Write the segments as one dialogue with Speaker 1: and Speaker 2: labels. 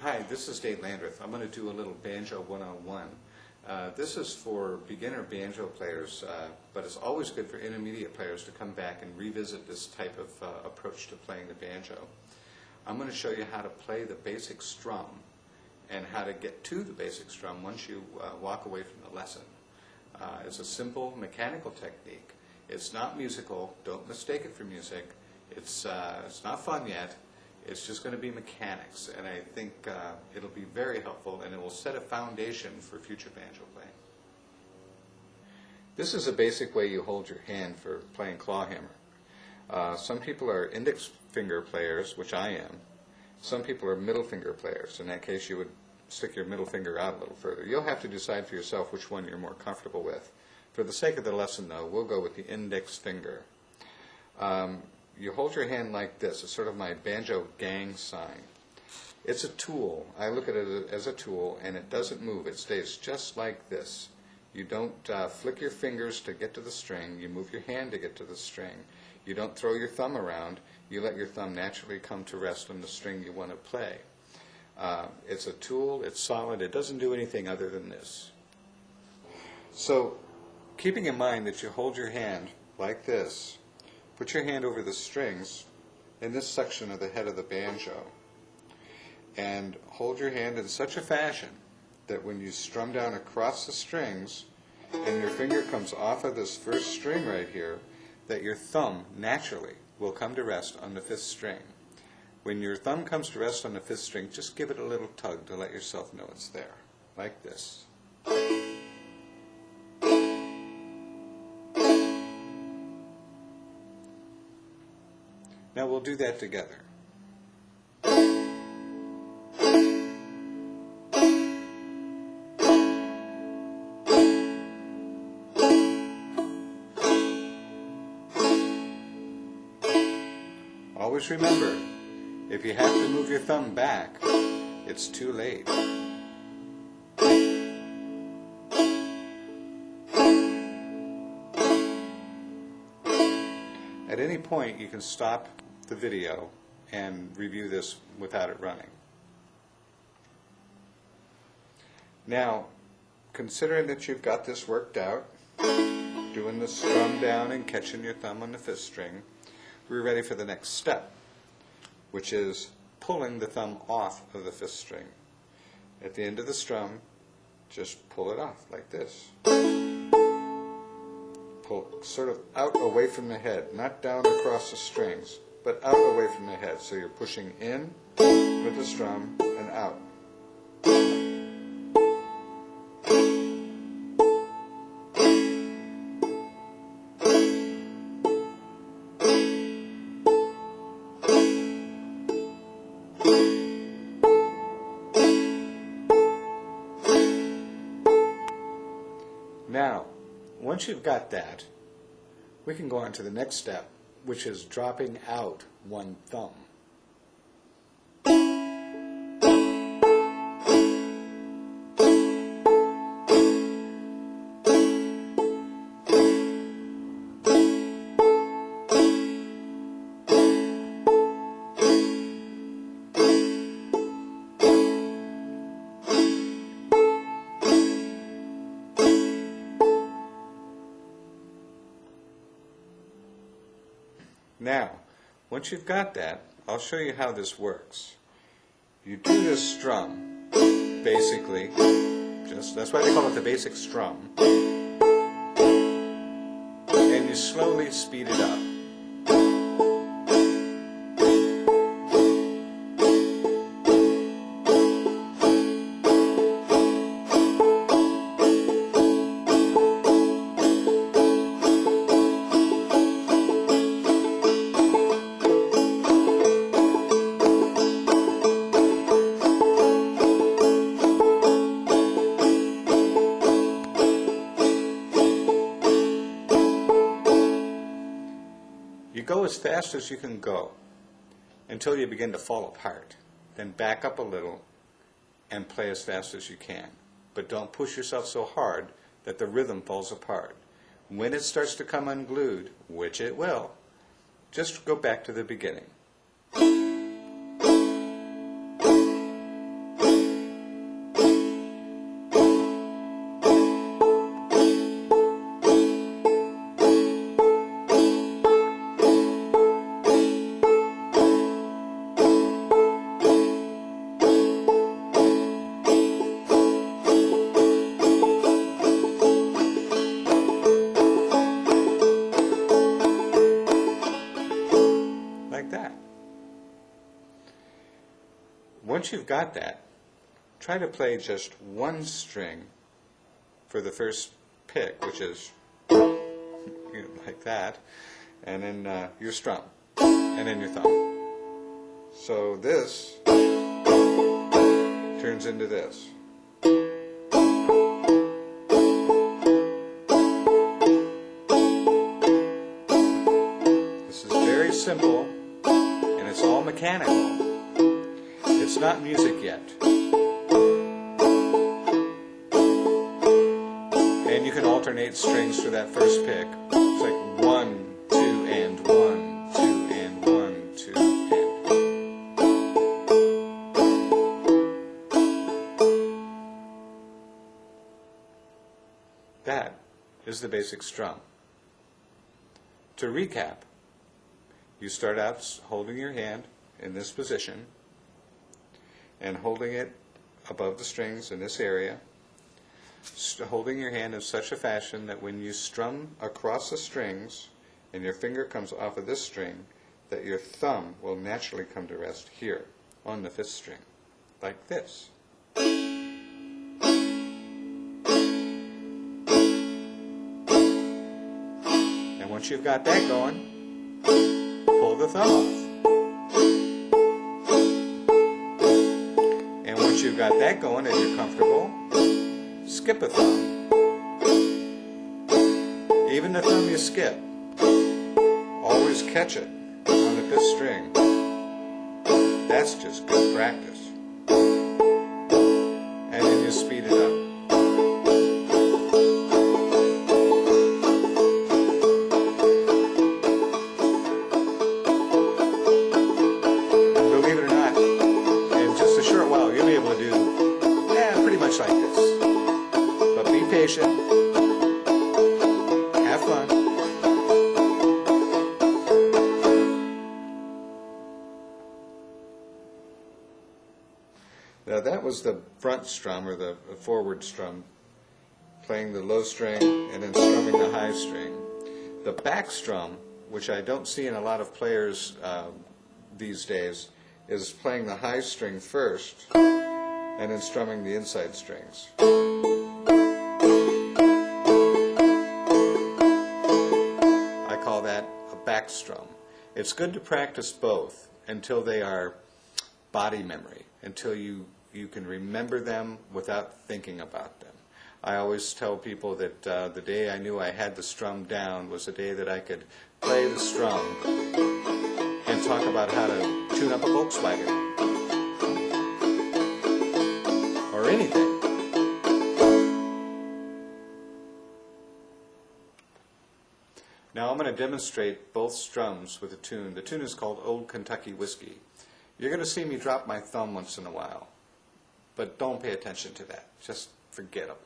Speaker 1: Hi, this is Dave Landreth. I'm going to do a little Banjo 101. This is for beginner banjo players, but it's always good for intermediate players to come back and revisit this type of approach to playing the banjo. I'm going to show you how to play the basic strum and how to get to the basic strum once you walk away from the lesson. It's a simple mechanical technique. It's not musical. Don't mistake it for music. It's not fun yet. It's just going to be mechanics, and I think it'll be very helpful, and it will set a foundation for future banjo playing. This is a basic way you hold your hand for playing clawhammer. Some people are index finger players, which I am. Some people are middle finger players. In that case, you would stick your middle finger out a little further. You'll have to decide for yourself which one you're more comfortable with. For the sake of the lesson, though, we'll go with the index finger. You hold your hand like this. It's sort of my banjo gang sign. It's a tool. I look at it as a tool, and it doesn't move. It stays just like this. You don't flick your fingers to get to the string. You move your hand to get to the string. You don't throw your thumb around. You let your thumb naturally come to rest on the string you want to play. It's a tool. It's solid. It doesn't do anything other than this. So, keeping in mind that you hold your hand like this, put your hand over the strings in this section of the head of the banjo and hold your hand in such a fashion that when you strum down across the strings and your finger comes off of this first string right here, that your thumb naturally will come to rest on the fifth string. When your thumb comes to rest on the fifth string, just give it a little tug to let yourself know it's there, like this. Now we'll do that together. Always remember, if you have to move your thumb back, it's too late. At any point, you can stop the video and review this without it running. Now, considering that you've got this worked out, doing the strum down and catching your thumb on the fifth string, we're ready for the next step, which is pulling the thumb off of the fifth string. At the end of the strum, just pull it off like this. Pull sort of out away from the head, not down across the strings, but out away from the head. So you're pushing in with the strum and out. Now, once you've got that, we can go on to the next step, which is dropping out one thumb. Now, once you've got that, I'll show you how this works. You do this strum, basically, that's why they call it the basic strum, and you slowly speed it up. You go as fast as you can go until you begin to fall apart. Then back up a little and play as fast as you can. But don't push yourself so hard that the rhythm falls apart. When it starts to come unglued, which it will, just go back to the beginning. once you've got that, try to play just one string for the first pick, which is like that, and then your strum, and then your thumb. So this turns into this. This is very simple, and it's all mechanical. It's not music yet. And you can alternate strings for that first pick. It's like 1, 2, and 1, 2, and 1, 2, and. That is the basic strum. To recap, you start out holding your hand in this position and holding it above the strings in this area, holding your hand in such a fashion that when you strum across the strings and your finger comes off of this string, that your thumb will naturally come to rest here on the 5th string, like this. And once you've got that going, pull the thumb off. And once you've got that going and you're comfortable, skip a thumb. Even the thumb you skip, always catch it on the 5th string. That's just good practice. And then you speed it up. Believe it or not, in just a short while you'll be able to do pretty much like this. But be patient, have fun. Now that was the front strum, or the forward strum, playing the low string and then strumming the high string. The back strum, which I don't see in a lot of players these days, is playing the high string first and then strumming the inside strings. I call that a back strum. It's good to practice both until they are body memory, until you can remember them without thinking about them. I always tell people that the day I knew I had the strum down was the day that I could play the strum and talk about how to tune up a Volkswagen or anything. Now I'm going to demonstrate both strums with a tune. The tune is called Old Kentucky Whiskey. You're going to see me drop my thumb once in a while, but don't pay attention to that. Just forget about it.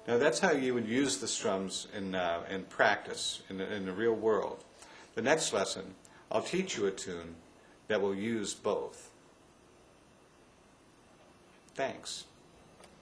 Speaker 1: Now that's how you would use the strums in practice, in the real world. The next lesson, I'll teach you a tune that will use both. Thanks.